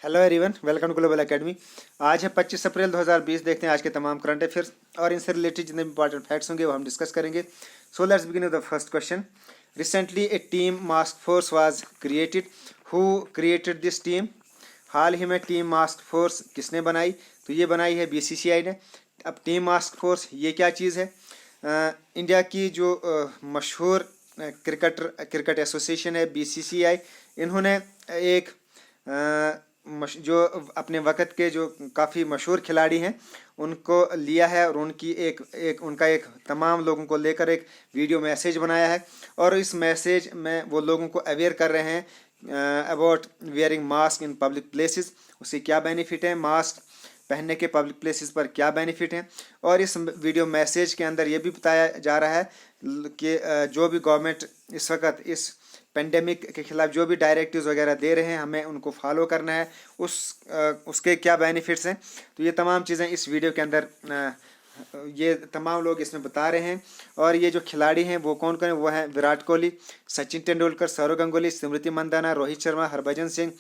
Hello everyone, welcome to global academy. आज है 25 अप्रैल 2020। देखते हैं आज के तमाम करंट अफेयर्स और इनसे रिलेटेड जितने भी इंपॉर्टेंट फैक्ट्स होंगे वो हम डिस्कस करेंगे। So let's begin with the first question. Recently a team mask force was created. Who created this team? हाल ही में टीम मास्क फोर्स किसने बनाई? तो ये बनाई है बीसीसीआई ने। अब टीम मास्क फोर्स ये क्या चीज़ है? इंडिया की जो मशहूर क्रिकेट एसोसिएशन है बीसीसीआई, इन्होंने एक जो अपने वक़्त के जो काफ़ी मशहूर खिलाड़ी हैं उनको लिया है और उनकी एक तमाम लोगों को लेकर एक वीडियो मैसेज बनाया है। और इस मैसेज में वो लोगों को अवेयर कर रहे हैं about wearing mask in public places. उससे क्या बेनिफिट है, मास्क पहनने के पब्लिक प्लेसेस पर क्या बेनिफिट हैं। और इस वीडियो मैसेज के अंदर ये भी बताया जा रहा है कि जो भी गवर्नमेंट इस वक्त इस पेंडेमिक के खिलाफ जो भी डायरेक्टिव्स वगैरह दे रहे हैं, हमें उनको फॉलो करना है। उसके क्या बेनिफिट्स हैं, तो ये तमाम चीज़ें इस वीडियो के अंदर ये तमाम लोग इसमें बता रहे हैं। और ये जो खिलाड़ी हैं वो कौन कौन है, वो हैं विराट कोहली, सचिन तेंदुलकर, सौरव गांगुली, स्मृति मंदाना, रोहित शर्मा, हरभजन सिंह,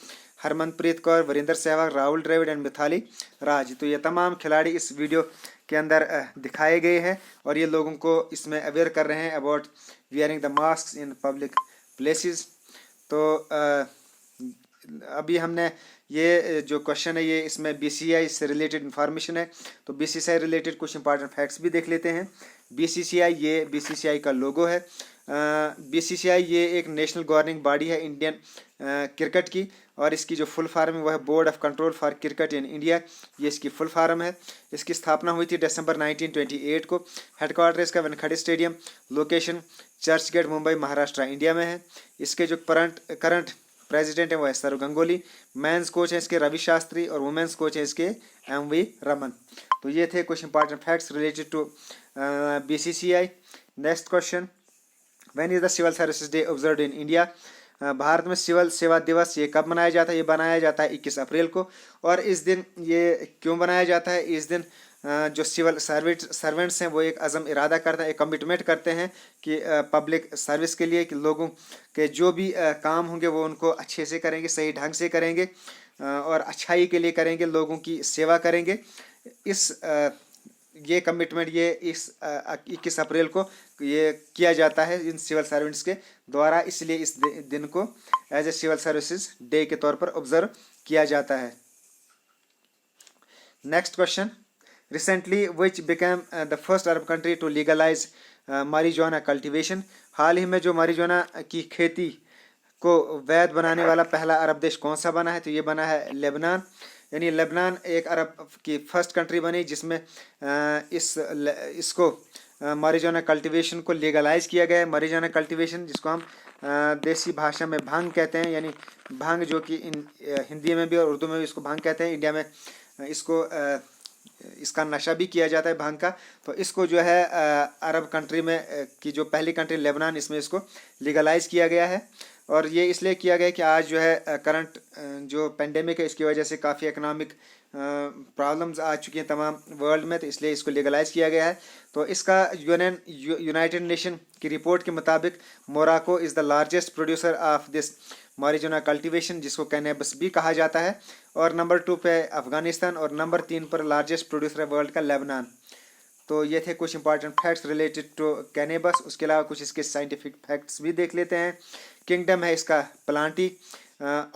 हरमनप्रीत कौर, वीरेंद्र सहवाग, राहुल द्रविड़ एंड मिथाली राज। तो ये तमाम खिलाड़ी इस वीडियो के अंदर दिखाए गए हैं और ये लोगों को इसमें अवेयर कर रहे हैं about wearing the mask in public places. तो अभी हमने ये जो क्वेश्चन है ये इसमें बीसीसीआई से रिलेटेड इन्फॉर्मेशन है, तो बीसीसीआई रिलेटेड कुछ इंपॉर्टेंट फैक्ट्स भी देख लेते हैं। बीसीसीआई, ये बीसीसीआई का लोगो है। बीसीसीआई ये एक नेशनल गवर्निंग बॉडी है इंडियन क्रिकेट की, और इसकी जो फुल फॉर्म है वो है board of control for cricket in India. ये इसकी फुल फॉर्म है। इसकी स्थापना हुई थी दिसंबर 1928 को। हेडक्वार्टर इसका Wankhede stadium, location church gate, Mumbai Maharashtra India में है। इसके जो करंट प्रेसिडेंट है वो है सौरव गांगुली। मेंस कोच है इसके रवि शास्त्री और वुमेन्स कोच है इसके एम.वी. रमन। तो ये थे कुछ important facts related to BCCI. Next question, when is the civil services day observed in India? Bharat में सिविल सेवा दिवस ये कब मनाया जाता है? ये बनाया जाता है 21 अप्रैल को। और इस दिन ये क्यों बनाया जाता है? इस दिन जो सिविल सर्वेंट्स हैं वो एक अज़म इरादा करते हैं, एक कमिटमेंट करते हैं कि पब्लिक सर्विस के लिए, कि लोगों के जो भी काम होंगे वो उनको अच्छे से करेंगे, सही ढंग से करेंगे और अच्छाई के लिए करेंगे, लोगों की सेवा करेंगे। इस ये कमिटमेंट ये इस 21 अप्रैल को ये किया जाता है इन सिविल सर्वेंट्स के द्वारा, इसलिए इस दिन को as a civil services day के तौर पर ऑब्जर्व किया जाता है। Next question, recently which became the first Arab country to legalise marijuana cultivation? हाल ही में जो marijuana की खेती को वैध बनाने वाला पहला अरब देश कौन सा बना है? तो ये बना है लेबनान। यानी लेबनान एक अरब की फर्स्ट कंट्री बनी जिसमें इसको marijuana कल्टिवेशन को लीगलाइज किया गया है। marijuana कल्टिवेशन जिसको हम देसी भाषा में भांग कहते हैं, यानी भांग जो कि हिंदी में भी और उर्दू में भी इसको भांग कहते हैं। इंडिया में इसको इसका नशा भी किया जाता है भांग का। तो इसको जो है अरब कंट्री में की जो पहली कंट्री लेबनान, इसमें इसको लीगलाइज किया गया है। और ये इसलिए किया गया कि आज जो है करंट जो पेंडेमिक है इसकी वजह से काफ़ी इकोनॉमिक प्रॉब्लम्स आ चुकी हैं तमाम वर्ल्ड में, तो इसलिए इसको लीगलाइज किया गया है। तो इसका यूनाइटेड नेशन की रिपोर्ट के मुताबिक Morocco is the largest producer of this marijuana cultivation, जिसको कैनेबस भी कहा जाता है। और नंबर 2 पे अफगानिस्तान और नंबर 3 पर लार्जेस्ट प्रोड्यूसर है वर्ल्ड का लेबनान। तो ये थे कुछ इंपॉर्टेंट फैक्ट्स रिलेटेड टू कैनेबस। उसके अलावा कुछ इसके साइंटिफिक फैक्ट्स भी देख लेते हैं। किंगडम है इसका प्लांटी,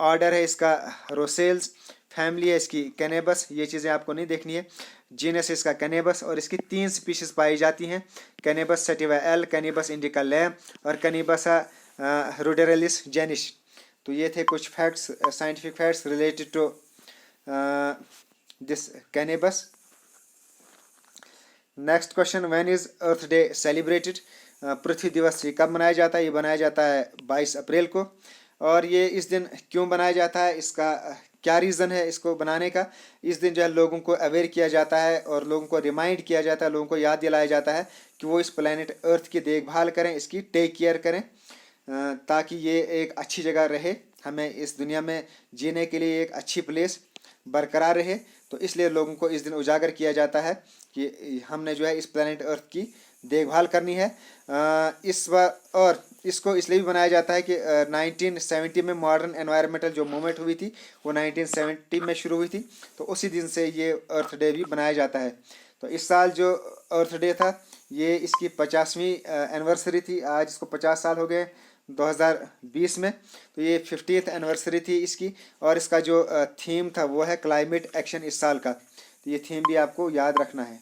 ऑर्डर है इसका रोसेल्स, फैमिली है इसकी कैनेबस, ये चीज़ें आपको नहीं देखनी है। जीनस है इसका कैनेबस और इसकी 3 स्पीशीज पाई जाती हैं, cannabis sativa L, cannabis indica Lam और कैनेबस रुडेरेलिस जेनिश। तो ये थे कुछ facts, scientific facts related to this cannabis. Next question, when is Earth Day celebrated? पृथ्वी दिवस ये कब मनाया जाता है? ये बनाया जाता है 22 अप्रैल को। और ये इस दिन क्यों बनाया जाता है, इसका क्या रीज़न है इसको बनाने का? इस दिन जो है लोगों को अवेयर किया जाता है और लोगों को रिमाइंड किया जाता है, लोगों को याद दिलाया जाता है कि वो इस प्लेनेट अर्थ की देखभाल करें, इसकी टेक केयर करें, ताकि ये एक अच्छी जगह रहे, हमें इस दुनिया में जीने के लिए एक अच्छी प्लेस बरकरार रहे। तो इसलिए लोगों को इस दिन उजागर किया जाता है कि हमने जो है इस प्लेनेट अर्थ की देखभाल करनी है। इस बार और इसको इसलिए भी बनाया जाता है कि 1970 में मॉडर्न एनवायरमेंटल जो मूवमेंट हुई थी वो 1970 में शुरू हुई थी, तो उसी दिन से ये अर्थ डे भी बनाया जाता है। तो इस साल जो अर्थ डे था ये इसकी 50वीं एनिवर्सरी थी, आज इसको 50 साल हो गए 2020 में, तो ये 50th एनिवर्सरी थी इसकी। और इसका जो थीम था वो है क्लाइमेट एक्शन इस साल का, तो ये थीम भी आपको याद रखना है।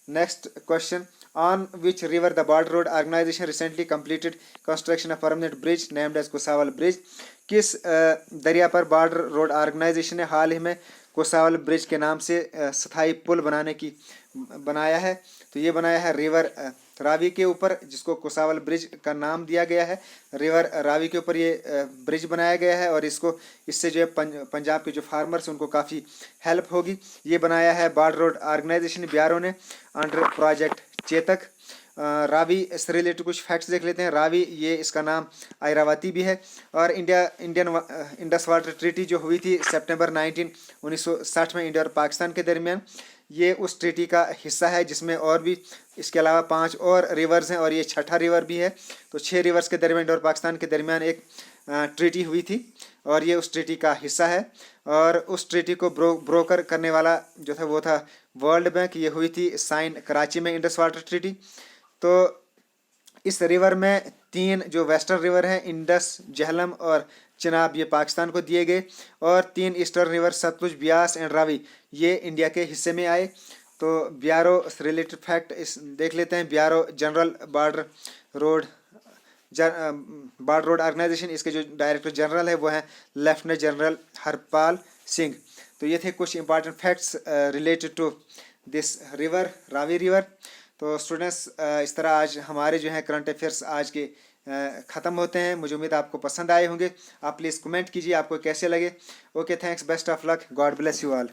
Next question, on which river the Border road Organisation recently completed construction of permanent bridge named as Kasowal bridge. किस दरिया पर बॉर्डर रोड ऑर्गेनाइजेशन ने हाल ही में कुसावल ब्रिज के नाम से स्थायी पुल बनाया है? तो ये बनाया है रिवर रावी के ऊपर, जिसको कुसावल ब्रिज का नाम दिया गया है। रिवर रावी के ऊपर ये ब्रिज बनाया गया है और इससे जो है पंजाब के जो फार्मर्स उनको काफ़ी हेल्प होगी। ये बनाया है बॉर्डर रोड ऑर्गेनाइजेशन BRO ने अंडर प्रोजेक्ट चेतक। रावी से रिलेटेड कुछ फैक्ट्स देख लेते हैं। रावी ये इसका नाम ऐरावती भी है। और इंडस वाटर ट्रीटी जो हुई थी सितंबर 1960 में इंडिया और पाकिस्तान के दरमियान, ये उस ट्रीटी का हिस्सा है, जिसमें और भी इसके अलावा 5 और रिवर्स हैं और ये छठा रिवर भी है। तो 6 रिवर्स के दरमियान इंडिया और पाकिस्तान के दरमियान एक ट्रीटी हुई थी और ये उस ट्रीटी का हिस्सा है। और उस ट्रीटी को ब्रोकर करने वाला जो था वो था वर्ल्ड बैंक। ये हुई थी साइन कराची में इंडस वाटर ट्रीटी। तो इस रिवर में 3 जो वेस्टर्न रिवर हैं इंडस, झेलम और चिनाब, ये पाकिस्तान को दिए गए, और 3 eastern river Sutlej, Beas and Ravi ये इंडिया के हिस्से में आए। तो BRO से रिलेटेड फैक्ट इस देख लेते हैं। BRO general border road organisation, इसके जो डायरेक्टर जनरल है वो हैं लेफ्टिनेंट जनरल हरपाल सिंह। तो ये थे कुछ important facts related to this river, Ravi river. तो स्टूडेंट्स, इस तरह आज हमारे जो हैं करंट अफेयर्स आज के ख़त्म होते हैं। मुझे उम्मीद आपको पसंद आए होंगे। आप प्लीज़ कमेंट कीजिए आपको कैसे लगे। Okay, thanks, best of luck, God bless you all.